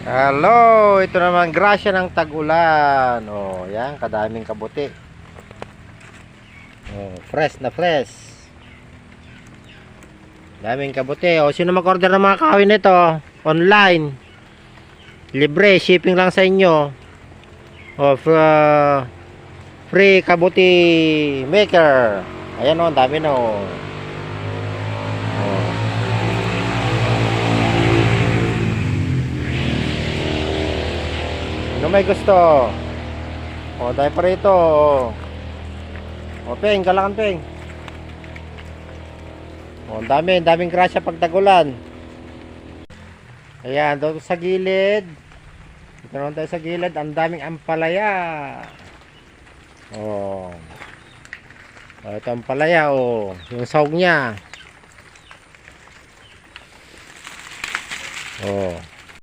Hello, ito naman grasya ng tag-ulan. Oh, yan, kadaming kabuti. Oh, fresh na fresh. Daming kabuti. Oh, sino mag-order ng mga kahoy nito? Online. Libre, shipping lang sa inyo. Oh, free kabuti maker. Ayan oh, dami na oh. Oh. Ano may gusto? O, dahil pa rito. O, Peng, kailangan Peng. O, daming grasya pag tagulan. Ayan, doon sa gilid. Dito naman tayo sa gilid. Ang daming ampalaya. O. O, ito ampalaya, o. Yung sahog niya. O.